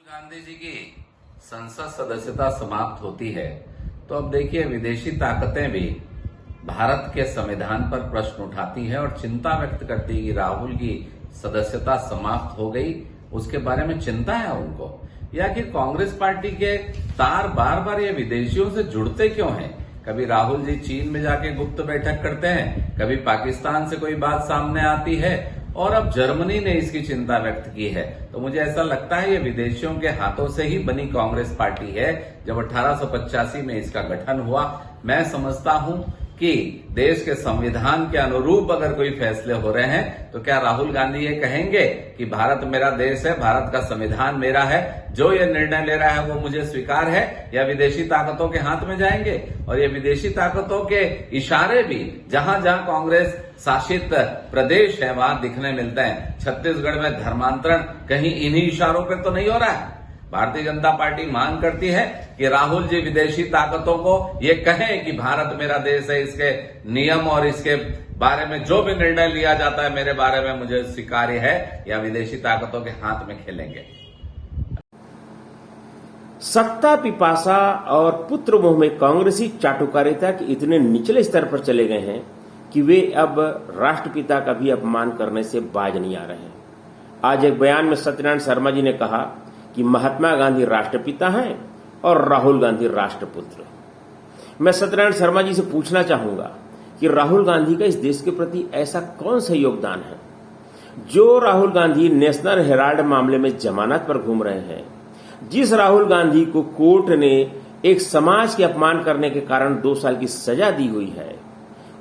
गांधी जी की संसद सदस्यता समाप्त होती है तो अब देखिए विदेशी ताकतें भी भारत के संविधान पर प्रश्न उठाती है और चिंता व्यक्त करती है कि राहुल की सदस्यता समाप्त हो गई, उसके बारे में चिंता है उनको, या कि कांग्रेस पार्टी के तार बार बार ये विदेशियों से जुड़ते क्यों हैं। कभी राहुल जी चीन में जाके गुप्त बैठक करते हैं, कभी पाकिस्तान से कोई बात सामने आती है और अब जर्मनी ने इसकी चिंता व्यक्त की है। तो मुझे ऐसा लगता है ये विदेशियों के हाथों से ही बनी कांग्रेस पार्टी है। जब 1885 में इसका गठन हुआ, मैं समझता हूं कि देश के संविधान के अनुरूप अगर कोई फैसले हो रहे हैं तो क्या राहुल गांधी ये कहेंगे कि भारत मेरा देश है, भारत का संविधान मेरा है, जो ये निर्णय ले रहा है वो मुझे स्वीकार है, या विदेशी ताकतों के हाथ में जाएंगे। और ये विदेशी ताकतों के इशारे भी जहां जहां कांग्रेस शासित प्रदेश है वहां दिखने मिलते हैं। छत्तीसगढ़ में धर्मांतरण कहीं इन्हीं इशारों पर तो नहीं हो रहा है। भारतीय जनता पार्टी मांग करती है कि राहुल जी विदेशी ताकतों को ये कहें कि भारत मेरा देश है, इसके नियम और इसके बारे में जो भी निर्णय लिया जाता है मेरे बारे में मुझे स्वीकार्य है, या विदेशी ताकतों के हाथ में खेलेंगे। सत्ता पिपासा और पुत्र मोह में कांग्रेसी चाटुकारिता के इतने निचले स्तर पर चले गए हैं कि वे अब राष्ट्रपिता का भी अपमान करने से बाज नहीं आ रहे हैं। आज एक बयान में सत्यनारायण शर्मा जी ने कहा कि महात्मा गांधी राष्ट्रपिता हैं और राहुल गांधी राष्ट्रपुत्र। मैं सत्यनारायण शर्मा जी से पूछना चाहूंगा कि राहुल गांधी का इस देश के प्रति ऐसा कौन सा योगदान है जो राहुल गांधी नेशनल हेराल्ड मामले में जमानत पर घूम रहे हैं, जिस राहुल गांधी को कोर्ट ने एक समाज के अपमान करने के कारण 2 साल की सजा दी हुई है,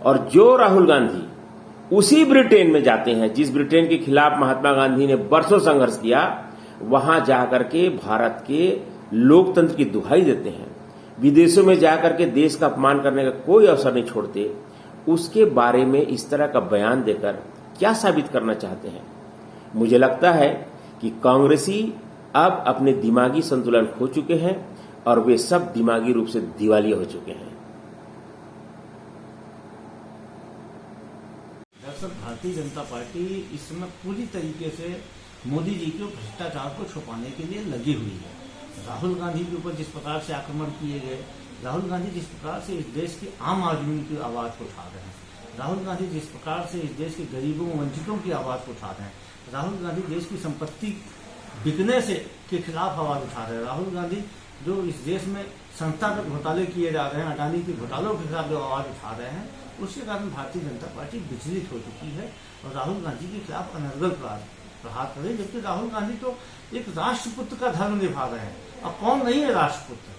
और जो राहुल गांधी उसी ब्रिटेन में जाते हैं जिस ब्रिटेन के खिलाफ महात्मा गांधी ने बरसों संघर्ष किया, वहां जाकर के भारत के लोकतंत्र की दुहाई देते हैं, विदेशों में जाकर के देश का अपमान करने का कोई अवसर नहीं छोड़ते, उसके बारे में इस तरह का बयान देकर क्या साबित करना चाहते हैं। मुझे लगता है कि कांग्रेसी अब अपने दिमागी संतुलन खो चुके हैं और वे सब दिमागी रूप से दिवालिया हो चुके हैं। दरअसल भारतीय जनता पार्टी इस समय पूरी तरीके से मोदी जी के भ्रष्टाचार को छुपाने के लिए लगी हुई है। राहुल गांधी के ऊपर जिस प्रकार से आक्रमण किए गए, राहुल गांधी जिस प्रकार से इस देश के आम आदमी की आवाज को उठा रहे हैं, राहुल गांधी जिस प्रकार से इस देश के गरीबों वंचितों की आवाज को उठा रहे हैं, राहुल गांधी देश की संपत्ति बिकने से के खिलाफ आवाज उठा रहे हैं, राहुल गांधी जो इस देश में संस्थागत घोटाले किए जा रहे हैं, अडानी के घोटालों के खिलाफ जो आवाज उठा रहे हैं, उसके कारण भारतीय जनता पार्टी विचलित हो चुकी है और राहुल गांधी के खिलाफ अनर्गल प्रहार करे। जबकि राहुल गांधी तो एक राष्ट्रपुत्र का धर्म निभा रहे हैं। अब कौन नहीं है राष्ट्रपुत्र?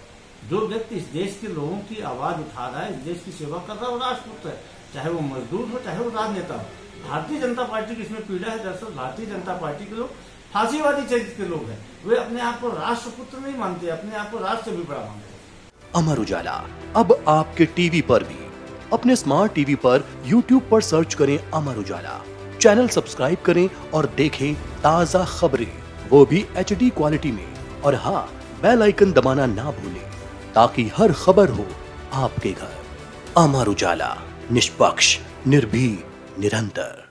जो व्यक्ति इस देश के लोगों की आवाज उठा रहा है, इस देश की सेवा कर रहा है, वो राष्ट्रपुत्र है, चाहे वो मजदूर हो चाहे वो राजनेता हो। भारतीय जनता पार्टी की इसमें पीड़ा है। दरअसल भारतीय जनता पार्टी के लोग फांसीवादी चरित्र के लोग हैं, वे अपने आप को राष्ट्रपुत्र नहीं मानते, अपने आप को राष्ट्र से भी बड़ा मानते हैं। अमर उजाला अब आपके टीवी पर भी। अपने स्मार्ट टीवी पर YouTube पर सर्च करें अमर उजाला, चैनल सब्सक्राइब करें और देखें ताजा खबरें, वो भी HD क्वालिटी में। और हाँ, बेल आइकन दबाना ना भूलें ताकि हर खबर हो आपके घर। अमर उजाला, निष्पक्ष, निर्भीक, निरंतर।